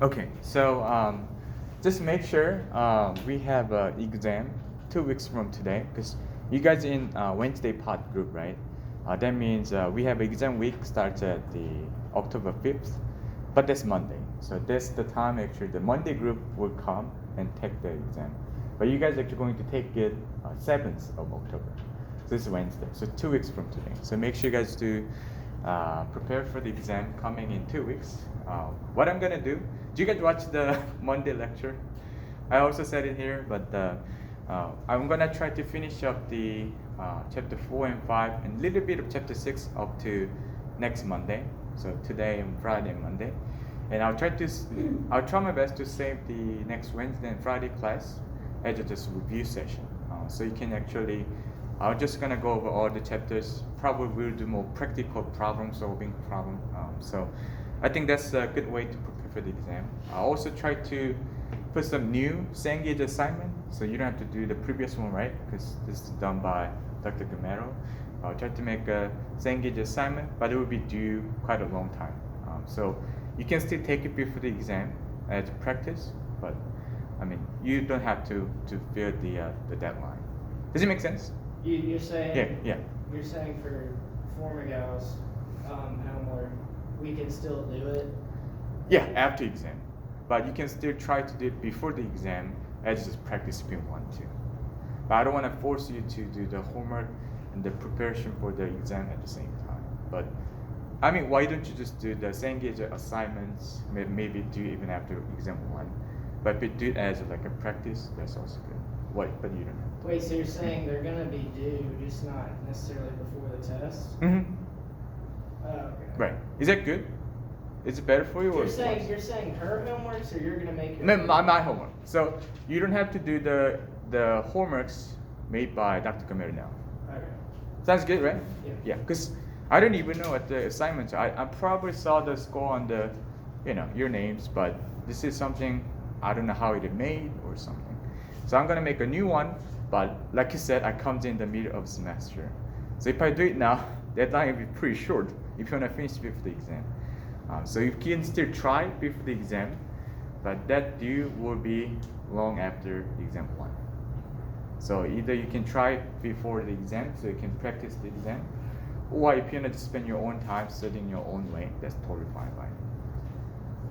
Okay, so just make sure we have an exam 2 weeks from today because you guys in Wednesday pod group, right? That means we have exam week starts at the October 5th, but that's Monday. So that's the time actually the Monday group will come and take the exam. But you guys are actually going to take it 7th of October. So this is Wednesday, so 2 weeks from today. So make sure you guys do prepare for the exam coming in 2 weeks. What I'm gonna do you guys watch the Monday lecture? I also said it here, but I'm gonna try to finish up the chapter 4 and 5 and a little bit of chapter 6 up to next Monday. So today and Friday and Monday. And I'll try my best to save the next Wednesday and Friday class as just review session. So you can actually, I'm just gonna go over all the chapters. Probably we'll do more practical problem solving problem. So I think that's a good way to prepare for the exam. I also try to put some new Cengage assignment, so you don't have to do the previous one, right? Because this is done by Dr. Gamero. I'll try to make a Cengage assignment, but it will be due quite a long time. So you can still take it before the exam as practice, but I mean you don't have to fill the deadline. Does it make sense? You're saying Yeah. You're saying for Formagau's homework, we can still do it. Yeah, after exam, but you can still try to do it before the exam as just practice if you want to. But I don't want to force you to do the homework and the preparation for the exam at the same time. But I mean, why don't you just do the Cengage assignments? Maybe do even after exam 1. But if you do it as like a practice, that's also good. But you don't have to. Wait, so you're saying they're gonna be due, just not necessarily before the test? Mm-hmm. Oh, okay. Right. Is that good? Is it better for you, or You're saying her homework, so you're gonna make her. No, my homework. So you don't have to do the homeworks made by Dr. Gamero now. Okay. Sounds good, right? Yeah. Yeah, because I don't even know what the assignments are. I probably saw the score on the, your names, but this is something I don't know how it is made or something. So I'm gonna make a new one, but like you said, I comes in the middle of semester. So if I do it now, deadline will be pretty short if you wanna finish before the exam. So you can still try before the exam, but that due will be long after exam 1. So either you can try before the exam so you can practice the exam, or if you want to spend your own time studying your own way, that's totally fine, right?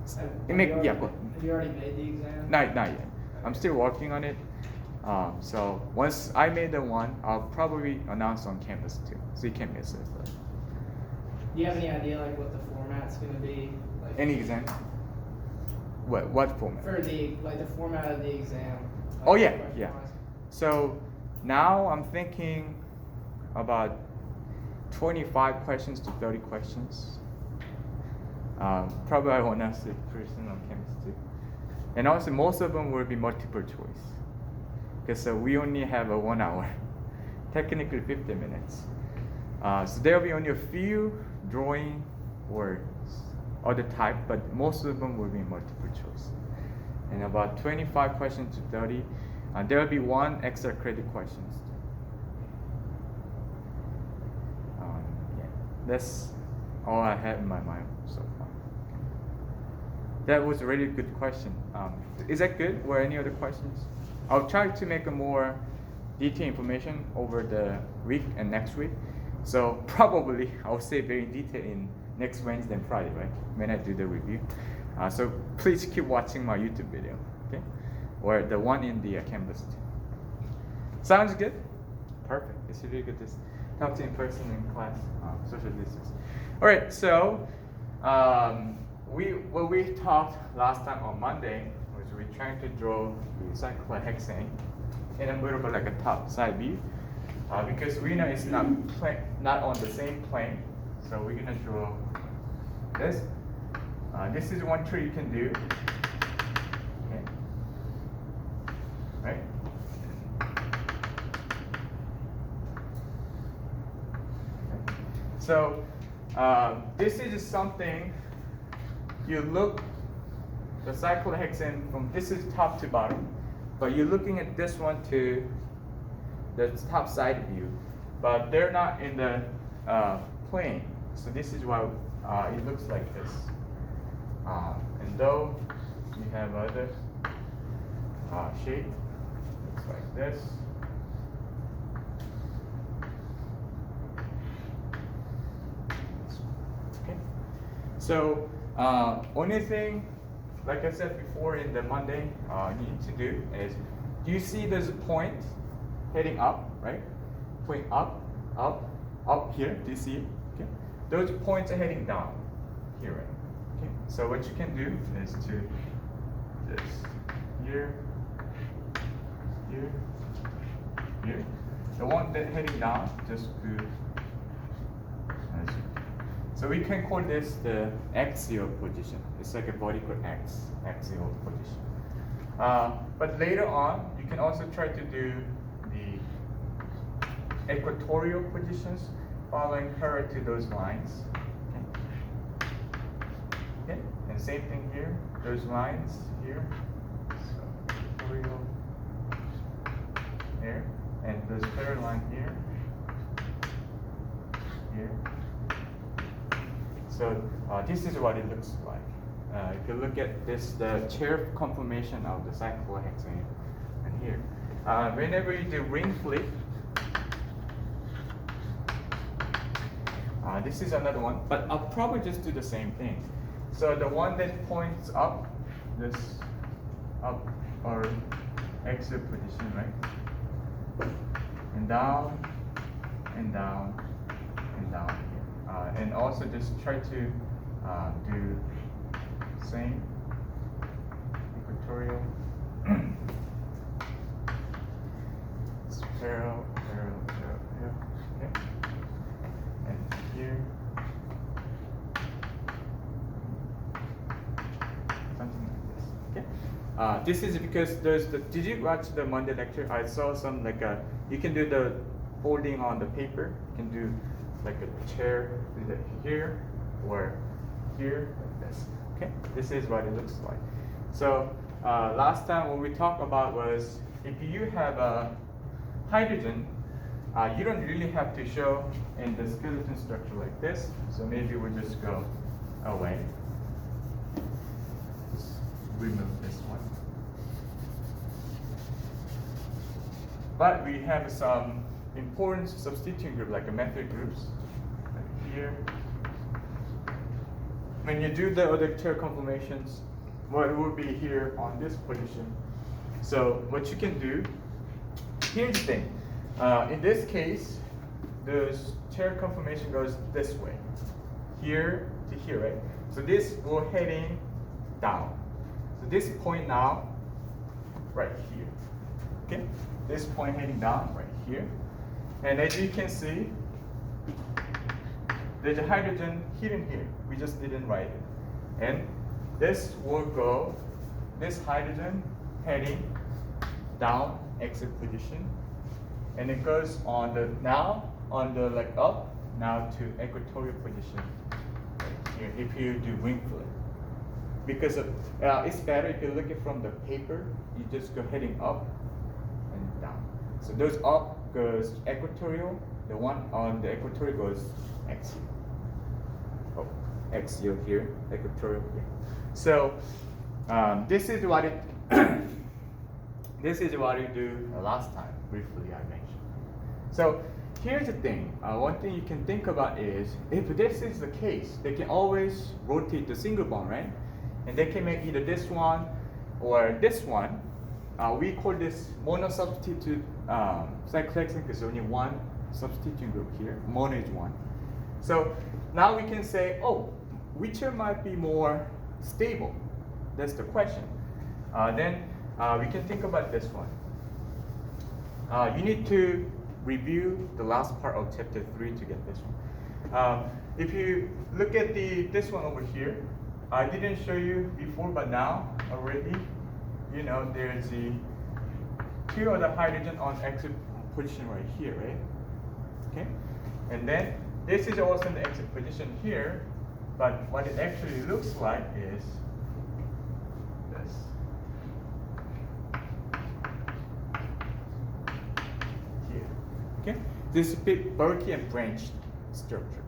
Have you already made the exam? Not yet. I'm still working on it. So once I made the one, I'll probably announce on campus too, so you can't miss it. But. Do you have any idea like what the format's gonna be? Like, any exam? What format? For the format of the exam. Like, Oh yeah. question-wise? So now I'm thinking about 25 questions to 30 questions. Probably I want to ask the person on campus too. And also most of them will be multiple choice. Because we only have a 1 hour, technically 50 minutes. So there will be only a few drawing or other type, but most of them will be multiple choice. And about 25 questions to 30, there will be 1 extra credit questions. Yeah, that's all I have in my mind so far. That was a really good question. Is that good? Or any other questions? I'll try to make a more detailed information over the week and next week. So probably I'll say very detailed in next Wednesday and Friday, right? When I do the review. So please keep watching my YouTube video, okay? Or the one in the campus too. Sounds good? Perfect. It's really good to talk to you in person in class, social distance. All right, so what we talked last time on Monday was we're trying to draw the cyclohexane in a bit of like a top side view. Because we know it's not on the same plane, so we're gonna draw this. This is one trick you can do. Okay. Right? Okay. So this is just something you look the cyclohexane from this is top to bottom, but you're looking at this one to the top side view, but they're not in the plane. So this is why it looks like this. And though have other shape. Looks like this. Okay. So only thing, like I said before in the Monday, you need to do is, do you see there's a point heading up, right? Point up, up, up here. Do you see it? Okay. Those points are heading down here, right? Okay. So what you can do is to just here, here, here. The one that heading down, just do. So we can call this the axial position. It's like a vertical axial position. But later on, you can also try to do the equatorial positions following parallel to those lines. Okay. Okay. And same thing here, those lines here. So equatorial here, and those parallel line here, here. So this is what it looks like. If you look at this, the chair conformation of the cyclohexane, and here. Whenever you do ring flip, this is another one, but I'll probably just do the same thing. So the one that points up, this up or exit position, right? And down, and down, and down here. And also just try to do same equatorial. It's parallel, parallel, parallel, okay. And here, something like this. Okay. This is because there's the. Did you watch the Monday lecture? I saw some like you can do the folding on the paper. You can do like a chair either here or here like this. Okay, this is what it looks like. So last time what we talked about was if you have a hydrogen, you don't really have to show in the skeleton structure like this. So maybe we'll just go away. Just remove this one. But we have some important substituent group like a method groups like here. When you do the other chair conformations, well, it will be here on this position. So what you can do, here's the thing. In this case, the chair conformation goes this way, here to here, right? So this will heading down. So this point now, right here. Okay, this point heading down right here. And as you can see, there's a hydrogen hidden here. We just didn't write it. And this will go, this hydrogen heading down exit position. And it goes on the, now on the like up, now to equatorial position right here if you do ring flip. Because of, it's better if you look at from the paper, you just go heading up and down. So those up goes equatorial, the one on the equatorial goes axial. Oh, axial here, equatorial here. So this is what it this is what you do last time, briefly I mentioned. So here's the thing. One thing you can think about is if this is the case, they can always rotate the single bond, right? And they can make either this one or this one. We call this mono-substitute cyclohexane because only one substituent group here. Mono is one. So now we can say, oh, which one might be more stable? That's the question. Then we can think about this one. You need to review the last part of chapter 3 to get this one. If you look at this one over here, I didn't show you before, but now already, you know, there's the two other hydrogen on exit position right here, right? Okay, and then this is also in the exit position here, but what it actually looks like is this. Here, okay? This is a bit bulky and branched structure.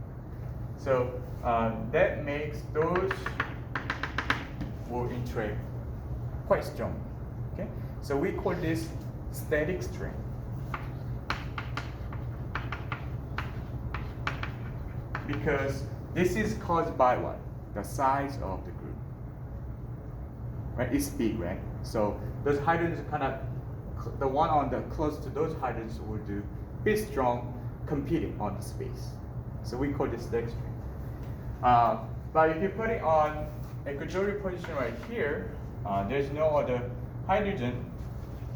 So that makes those will interact quite strong. Okay, so we call this static strain. Because this is caused by what? The size of the group. Right? It's big, right? So those hydrogens kind of, the one on the close to those hydrogens will do bit strong competing on the space. So we call this static strain. But if you put it on equatorial position right here, there's no other hydrogen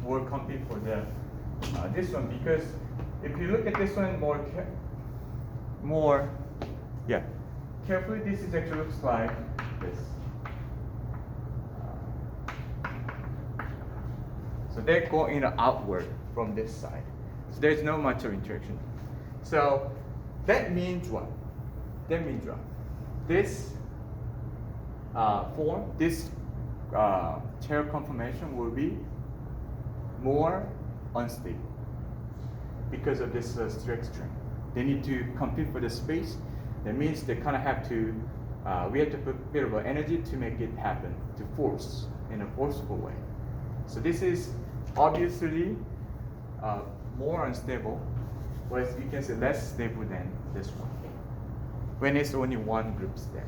will compete for the this one, because if you look at this one more carefully, this is actually looks like this. So they're going outward from this side. So there's no much of interaction. So that means what? That means what? This form, this chair conformation will be more unstable because of this static strain. They need to compete for the space. That means they kind of have to, we have to put a bit of energy to make it happen, to force in a forceful way. So this is obviously more unstable, but you can say less stable than this one, when it's only one group there.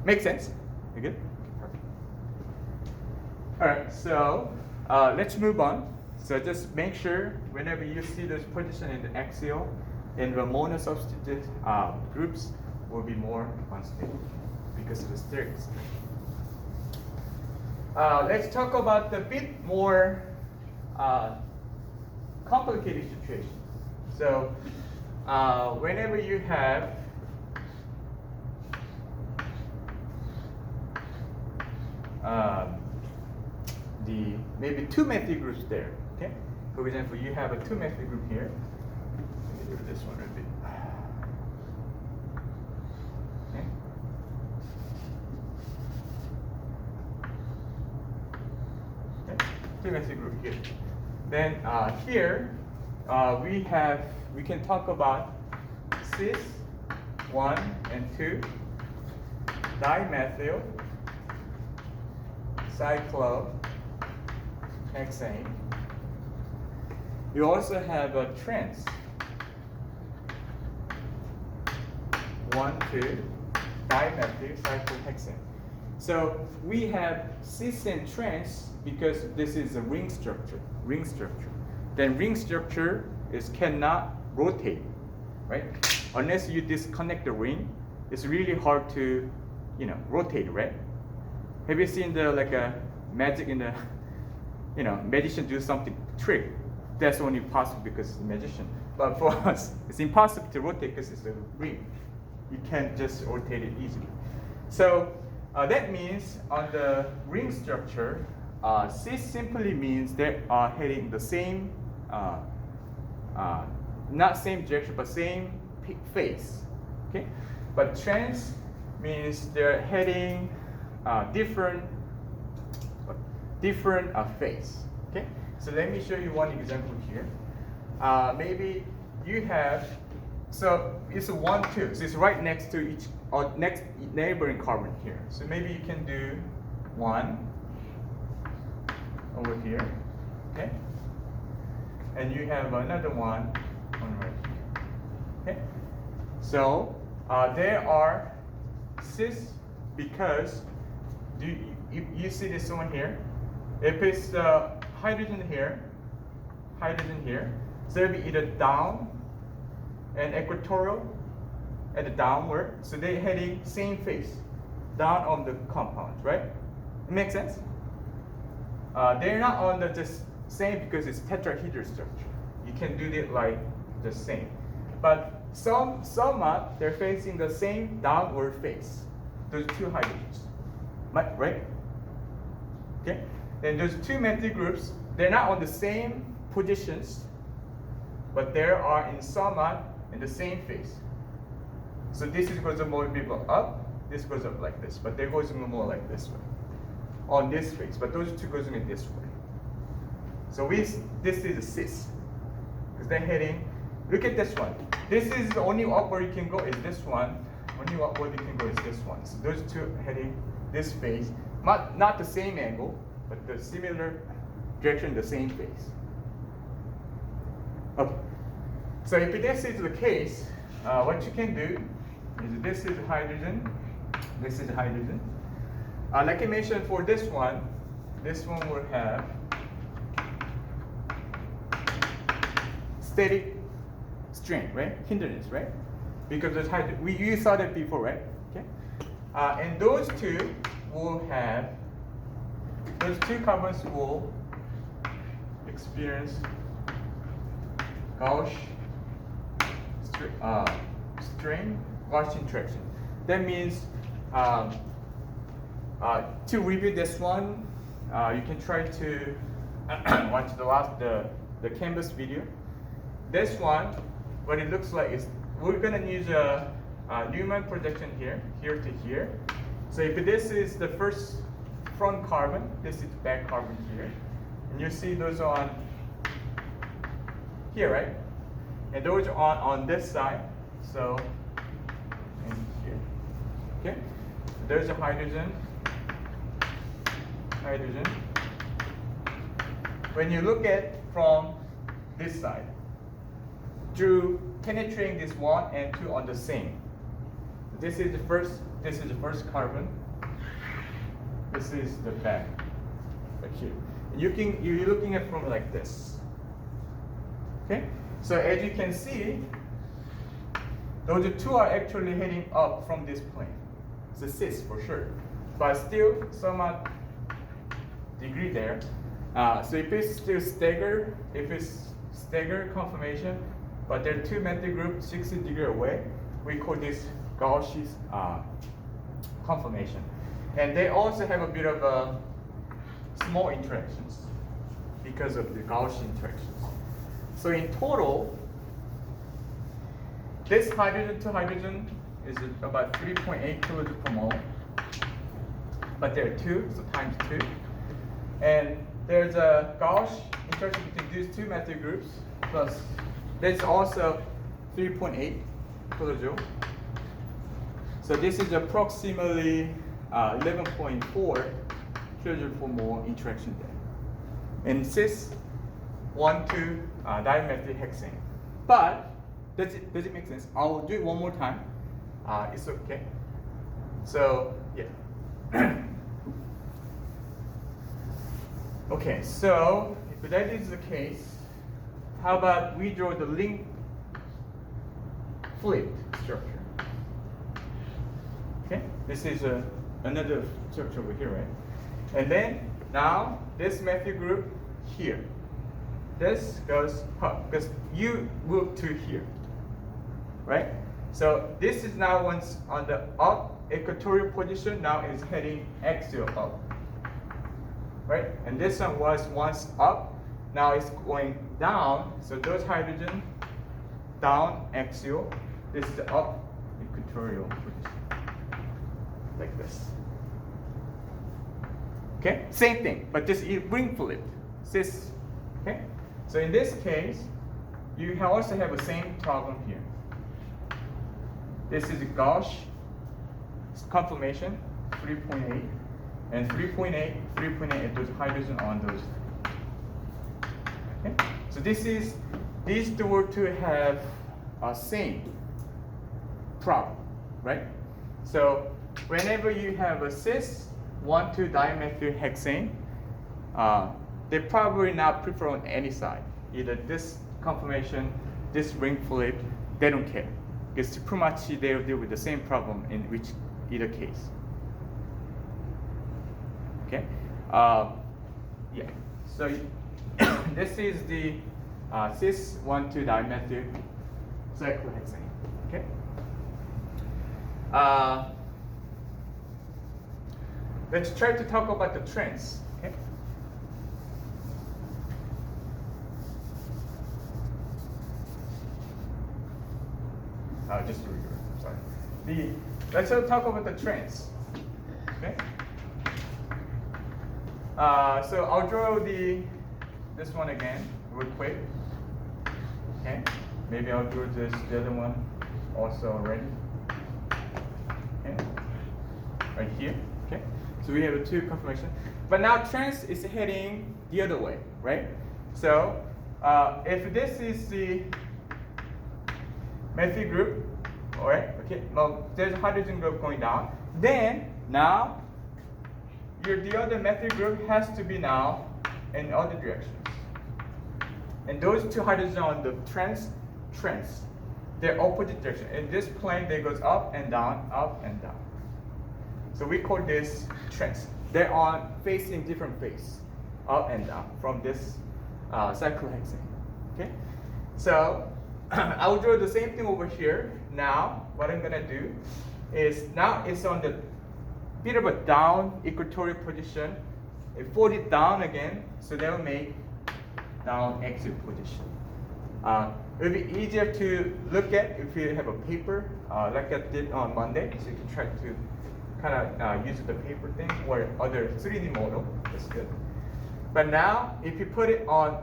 Make sense? You good? Perfect. All right, so let's move on. So just make sure whenever you see this position in the axial, in the monosubstituted groups will be more unstable because of the static strain. Let's talk about the bit more complicated situation. So whenever you have the maybe two methyl groups there. Okay. For example, you have a two methyl group here. Let me do this one a bit. Okay. Two methyl group here. Then here we can talk about cis 1 and 2 dimethyl cyclohexane. You also have a trans 1,2 dimethyl cyclohexane. So we have cis and trans because this is a ring structure. Then ring structure cannot rotate, right? Unless you disconnect the ring, it's really hard to, rotate, right? Have you seen the magic in the, magician do something trick? That's only possible because it's a magician. But for us, it's impossible to rotate because it's a ring. You can't just rotate it easily. So that means on the ring structure, cis simply means they are heading the same, not same direction, but same phase. Okay, but trans means they're heading different phase. Okay, so let me show you one example here. Maybe you have, so it's a 1, 2. So it's right next to each or next neighboring carbon here. So maybe you can do 1 over here. Okay, and you have another one on right here. Okay, so there are cis because you see this one here. If it's hydrogen here, so it'll be either down and equatorial and the downward. So they're heading same phase, down on the compound, right? It makes sense? They're not on the just same because it's tetrahedral structure. You can do it like the same. But somewhat they're facing the same downward phase. Those two hydrogens, right? Okay. Then those two methyl groups, they're not on the same positions, but they are in somewhat in the same phase. So this is goes more people up, this goes up like this, but they goes more like this way, on this phase. But those two goes in this way. So this is a cis, because they're heading. Look at this one. This is the only upward you can go is this one. Only upward you can go is this one. So those two heading this phase. not the same angle, but the similar direction, the same phase. Okay. So if this is the case, what you can do is this is hydrogen, this is hydrogen. Like I mentioned, for this one will have static strain, right? Hindrance, right? Because there's hydrogen. You saw that before, right? Okay. And those two carbons will experience Gauss strain, Gauss interaction. That means to review this one, you can try to watch the canvas video. This one, what it looks like is we're gonna use a Newman projection here to here. So if this is the front carbon, this is back carbon here, and you see those on here, right? And those are on this side, so and here. Okay, there's a hydrogen. When you look at from this side, through penetrating this 1 and 2 on the same. This is the first carbon. This is the back, right here. You're looking at from like this. Okay, so as you can see, those two are actually heading up from this plane. It's a cis for sure, but still somewhat degree there. So if it's still staggered, conformation, but there are two methyl groups 60 degrees away, we call this Gaussian conformation. And they also have a bit of small interactions because of the Gaussian interactions. So in total, this hydrogen to hydrogen is about 3.8 kilojoules per mole. But there are two, so times 2. And there's a Gauss interaction between these two methyl groups, plus there's also 3.8 kilojoule. So this is approximately 11.4 kilojoule per mole interaction there. And cis 1,2 dimethylhexane. But does it make sense? I'll do it one more time. It's okay. So yeah. Okay, so if that is the case, how about we draw the link flipped structure? Okay, this is another structure over here, right? And then now this methyl group here, this goes up because you move to here, right? So this is now once on the up equatorial position, now it's heading axial up. Right? And this one was once up, now it's going down. So those hydrogen down axial, this is the up equatorial position, like this. Okay, same thing, but just ring flipped. Cis. Okay, so in this case, you also have the same problem here. This is Gauss conformation, 3.8. And 3.8 those hydrogen on those. Okay? So these two were to have a same problem, right? So whenever you have a cis 1,2 dimethylhexane, they probably not prefer on any side. Either this conformation, this ring flip, they don't care. Because pretty much they'll deal with the same problem in which either case. Okay, yeah. So this is the cis 1,2 dimethyl cyclohexane. Okay. Let's try to talk about the trends. Okay. Just to read it. Sorry. Let's talk about the trends. Okay. So I'll draw this one again real quick. Okay, maybe I'll draw the other one also already. Okay, right here. Okay, So we have two conformation. But now trans is heading the other way, right? So if this is the methyl group, all right, okay, well, there's a hydrogen group going down, then now the other methyl group has to be now in other directions. And those two hydrogens on the trans, they're opposite direction. In this plane, they goes up and down, up and down. So we call this trans. They're on facing different phase, up and down from this cyclohexane. Okay, so I'll draw the same thing over here. Now, what I'm gonna do is now it's on the bit of a down equatorial position. It fold it down again, so that will make down exit position. It'll be easier to look at if you have a paper, like I did on Monday. So you can try to kind of use the paper thing or other 3D model. That's good. But now, if you put it on,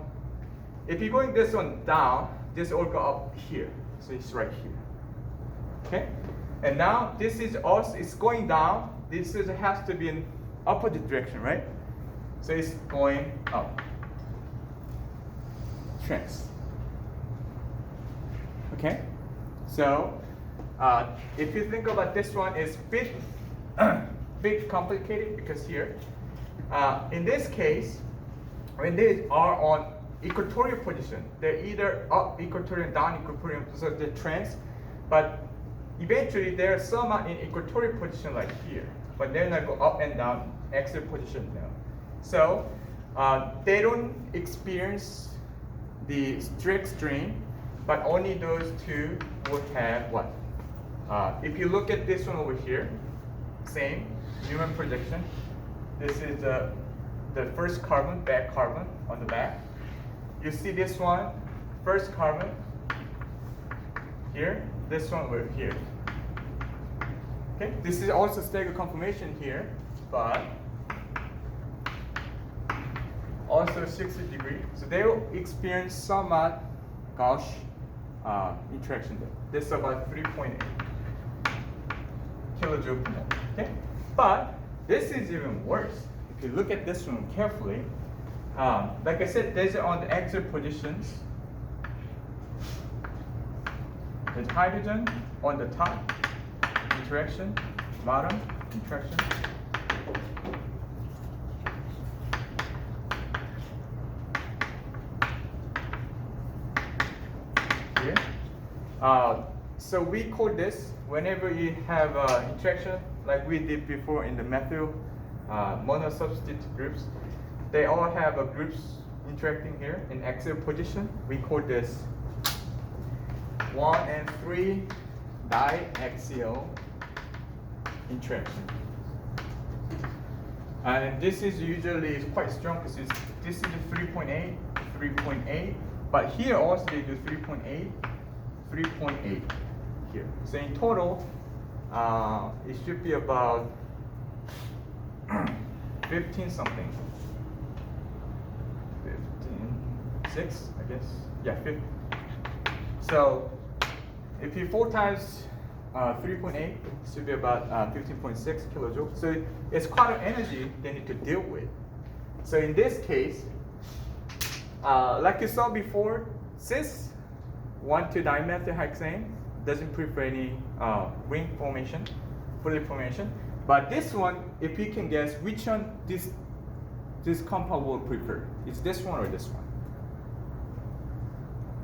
if you're going this one down, this will go up here. So it's right here. Okay? And now this is also, it's going down. This is, has to be in opposite direction, right? So it's going up. Trans. Okay? So if you think about this one, it's bit complicated because here, in this case, when they are on equatorial position, they're either up equatorial, down equatorial, so they're trans, but eventually they're somewhat in equatorial position like here, but they're not go up and down exit position now. So they don't experience the strict strain, but only those two would have what? If you look at this one over here, same Newman projection. This is the first carbon, back carbon on the back. You see this one, first carbon here, this one over here. Okay, this is also staggered conformation here, but also 60 degrees. So they will experience somewhat Gauss interaction there. This is about 3.8 kilojoule per mole. Okay, but this is even worse. If you look at this one carefully, like I said, these are on the exit positions. There's hydrogen on the top, interaction, bottom, interaction. Here. So we call this, whenever you have interaction, like we did before in the methyl monosubstitute groups, they all have groups interacting here in axial position. We call this 1 and 3 diaxial interaction. And this is usually quite strong because this is 3.8, 3.8, but here also they do 3.8, 3.8 here. So in total, it should be about 15 something. 6, I guess. Yeah, 50. So if you 4 times 3.8, it should be about 15.6 kilojoules. So it's quite an energy they need to deal with. So in this case, like you saw before, cis 1,2-dimethylhexane doesn't prefer any ring formation, fully formation. But this one, if you can guess which one this compound will prefer, it's this one or this one.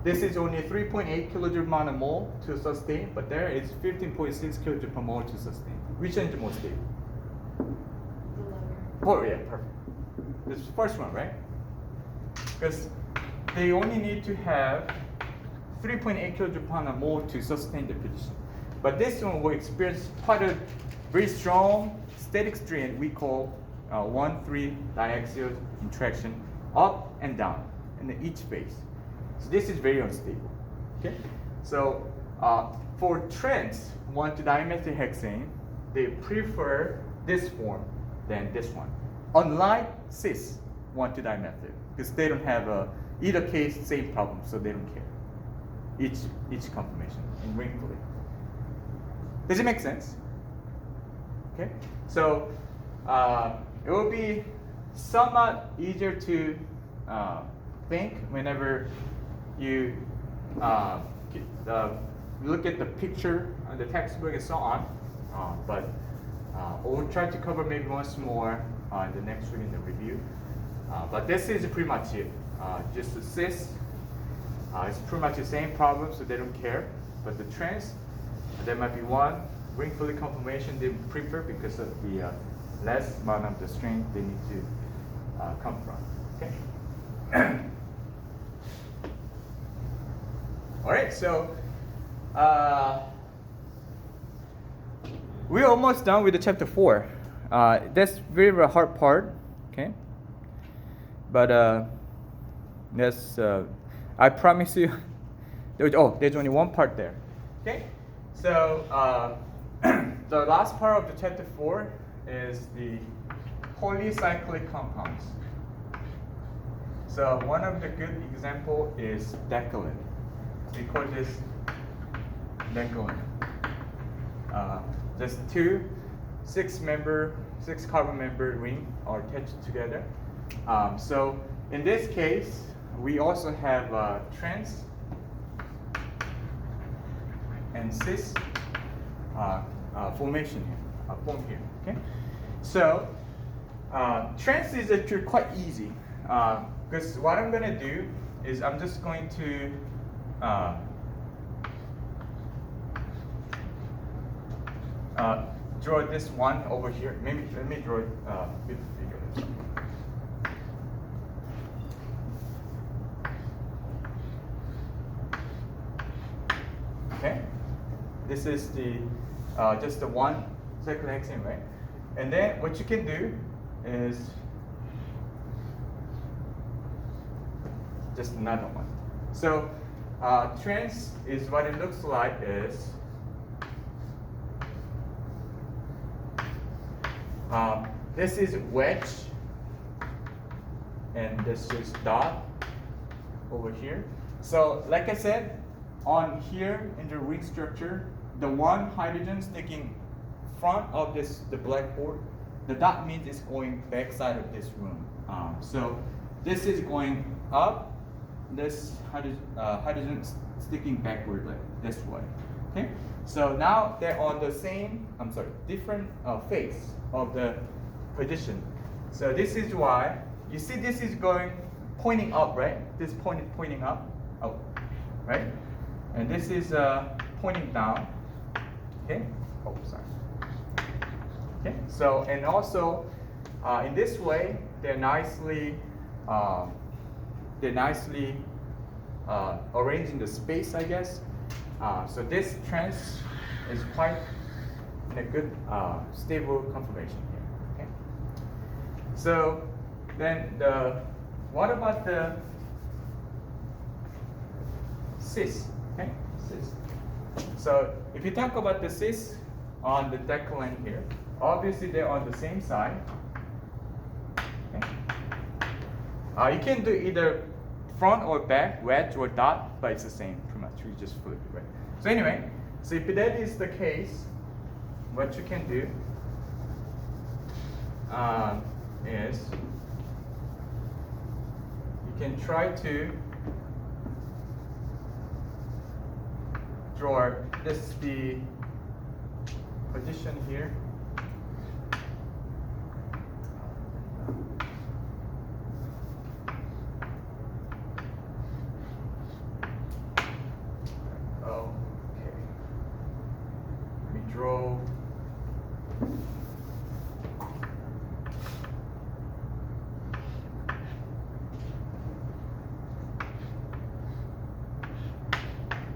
This is only 3.8 kilojoule per mole to sustain, but there is 15.6 kilojoule per mole to sustain. Which one is the most stable? The lower. Oh yeah, perfect. This is the first one, right? Because they only need to have 3.8 kilojoule per mole to sustain the position. But this one will experience quite a very strong static strain we call 1,3 diaxial interaction up and down in each phase. So this is very unstable. Okay, so for trans 1,2-dimethylhexane, they prefer this form than this one. Unlike cis 1,2-dimethyl, because they don't have either case same problem, so they don't care. Each conformation in ring fully. Does it make sense? Okay, so it will be somewhat easier to think whenever you look at the picture on the textbook and so on. But we'll try to cover maybe once more in the next week in the review. But this is pretty much it. Just the cis, it's pretty much the same problem, so they don't care. But the trans, there might be one ring fully conformation they prefer because of the less amount of the strength they need to come from. Okay. All right, so we're almost done with the chapter 4. That's very, very hard part. Okay. But that's I promise you. There's only one part there. Okay. So the last part of the chapter 4 is the polycyclic compounds. So one of the good example is decalin. We call this decalin. Just two 6 carbon member ring are attached together. So in this case, we also have trans and cis formation here, form here. Okay, so trans is actually quite easy because what I'm going to do is I'm just going to draw this one over here. Maybe let me draw it a bit bigger. Okay, this is the just the one cyclohexane, right? And then what you can do is just another one. So trans is what it looks like is this is wedge and this is dot over here. So like I said, on here in the ring structure, the one hydrogen sticking front of the blackboard, the dot means it's going back side of this room. So this is going up, this hydrogen sticking backward like this way. Okay, so now they're on the same, different face of the position. So this is why you see this is pointing up, right? This pointing up, right? And this is pointing down. Okay. Oh, sorry. Okay. So and also in this way they're nicely arranged in the space, I guess. So this trans is quite in a good stable conformation here. Okay. So then what about the cis? Okay, cis. So if you talk about the cis on the decalin here, obviously they're on the same side. Okay. You can do either front or back, wedge or dot, but it's the same pretty much. We just flip it, right? So anyway, so if that is the case, what you can do is you can try to draw this the position here. Okay. We draw.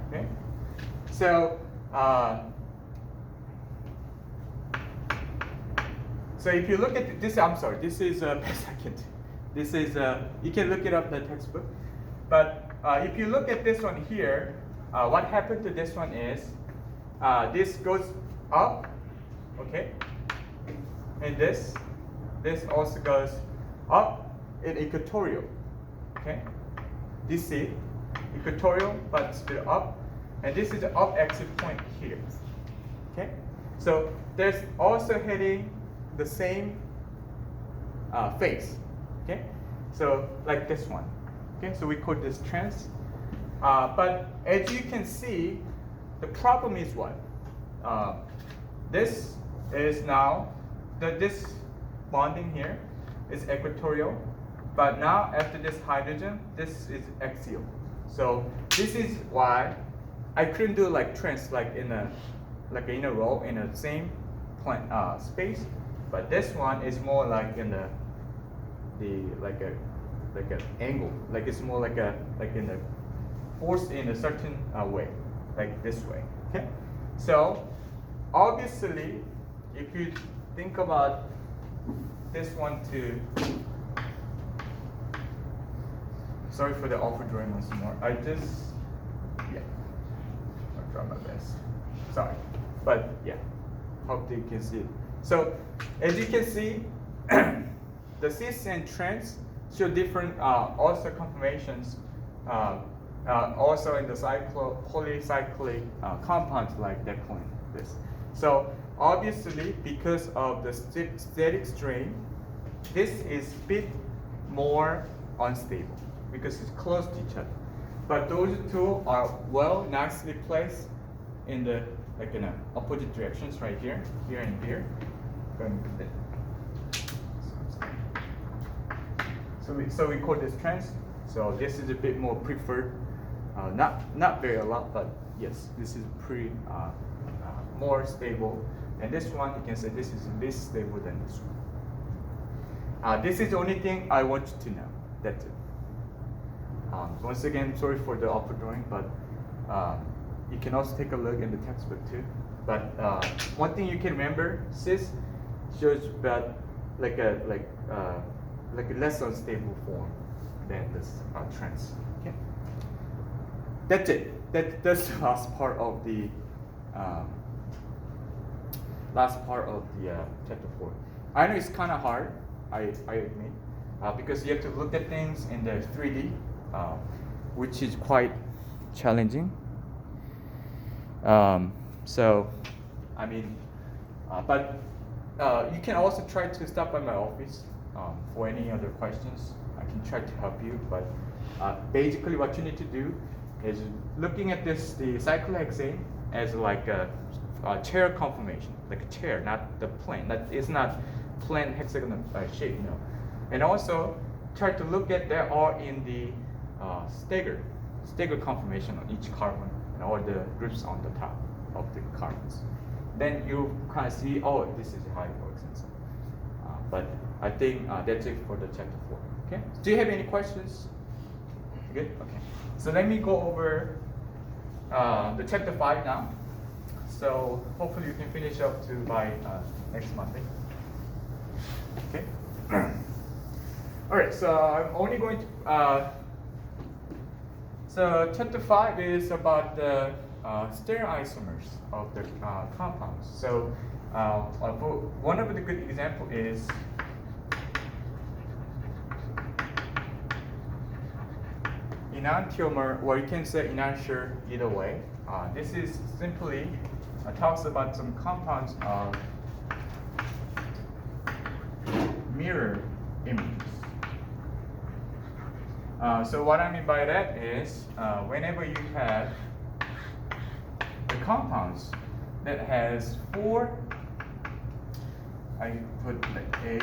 Okay. So if you look at this, this is best I can do. This is you can look it up in the textbook. But if you look at this one here, what happened to this one is this goes up, okay, and this also goes up in equatorial, okay. This is equatorial, but still up, and this is the up exit point here, okay. So there's also heading the same phase. Okay, so like this one. Okay, so we call this trans. But as you can see, the problem is what? This is now this bonding here is equatorial, but now after this hydrogen, this is axial. So this is why I couldn't do like trans like in a row in the same space, but this one is more like in the like an angle, like it's more like in the forced in a certain way, like this way. Okay, so obviously, if you think about this one too. Sorry for the awkward drawing once more. I'll try my best. Sorry, but yeah, hope you can see it. So as you can see, the cis and trans show different also conformations. Also in the polycyclic compounds like this. So obviously, because of the static strain, this is a bit more unstable because it's close to each other. But those two are nicely placed in the opposite directions right here, here and here. So we call this trans. So this is a bit more preferred. Not very a lot, but yes, this is pretty more stable. And this one, you can say this is less stable than this one. This is the only thing I want you to know. That's it. Once again, sorry for the awkward drawing, but you can also take a look in the textbook too. But one thing you can remember, cis shows that like a less unstable form than this trans. Okay. That's it. That's the last part of the chapter 4. I know it's kind of hard. I admit, because you have to look at things in the 3D, which is quite challenging. So, I mean, but you can also try to stop by my office for any other questions. I can try to help you, but basically what you need to do is looking at the cyclohexane as like a chair conformation, like a chair, not the plane. It's not plane hexagonal shape, no. And also try to look at they are in the stagger conformation on each carbon and all the groups on the top of the carbons. Then you kind of see, oh, this is how it works and so. But I think that's it for the chapter 4. Okay. Do you have any questions? Good. Okay. So let me go over the chapter 5 now. So hopefully you can finish up to by next Monday. Okay. All right. So I'm only going to. So chapter 5 is about the stereoisomers of the compounds. So one of the good example is enantiomer, or you can say enantiomer either way. This is simply talks about some compounds of mirror images. So what I mean by that is whenever you have the compounds that has 4, I put like A,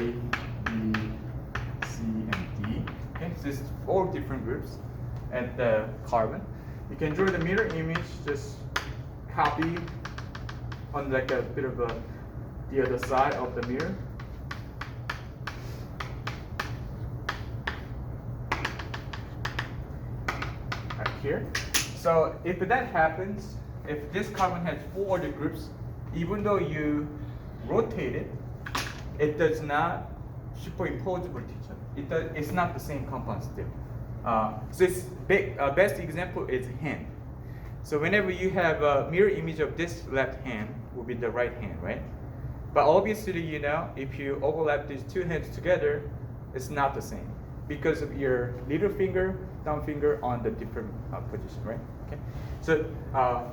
B, C, and D. Okay, so this is 4 different groups at the carbon. You can draw the mirror image, just copy on like a bit of the other side of the mirror. Right here. So if that happens, if this carbon has 4 other groups, even though you rotate it, it does not superimpose with each other. It's not the same compound still. So this best example is hand. So whenever you have a mirror image of this left hand, will be the right hand, right? But obviously, you know, if you overlap these 2 hands together, it's not the same because of your little finger, thumb finger on the different position, right? Okay. So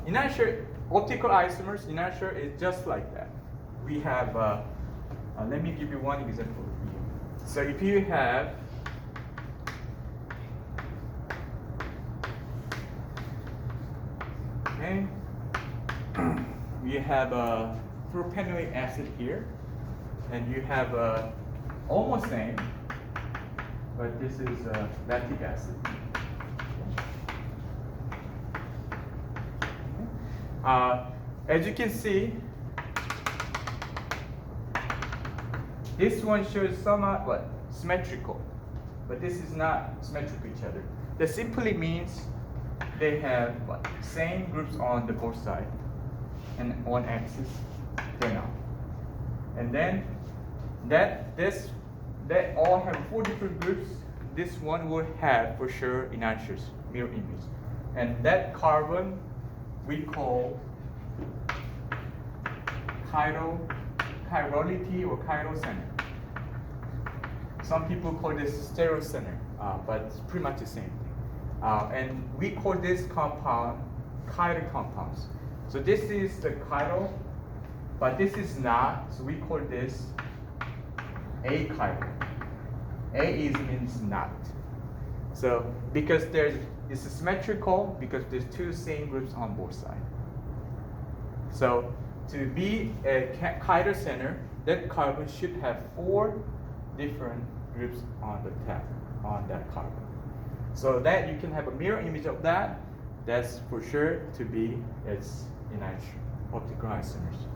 enantiomer optical isomers, enantiomer is just like that. We have. Let me give you one example here. So if you have okay, you have a propanoic acid here, and you have a almost same, but this is lactic acid. As you can see, this one shows somewhat what? Symmetrical, but this is not symmetrical to each other. That simply means they have what? Same groups on the both sides, and on axis they're not. And then that all have 4 different groups. This one will have for sure enantious mirror image, and that carbon we call chirality or chiral center. Some people call this stereo center, but it's pretty much the same thing. And we call this compound chiral compounds. So this is the chiral, but this is not. So we call this achiral. Means not. So because it's symmetrical because there's 2 same groups on both sides. So to be a chiral center, that carbon should have 4 different groups on the tab on that carbon. So that you can have a mirror image of that. That's for sure to be its enantiomer, optical isomers,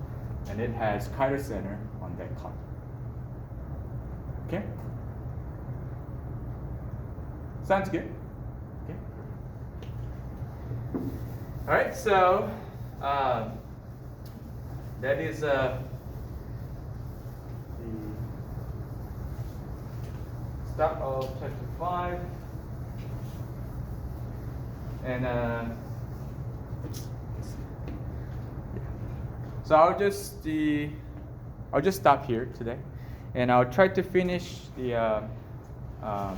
and it has chiral center on that carbon. Okay. Sounds good. Okay. All right. So that is the start of chapter 5, and so I'll just stop here today, and I'll try to finish the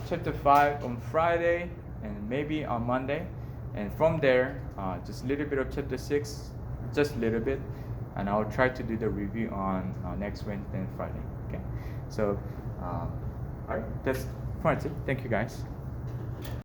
chapter 5 on Friday and maybe on Monday, and from there just a little bit of chapter 6, just a little bit, and I'll try to do the review on next Wednesday and Friday. Okay, so all right, that's it. Thank you guys.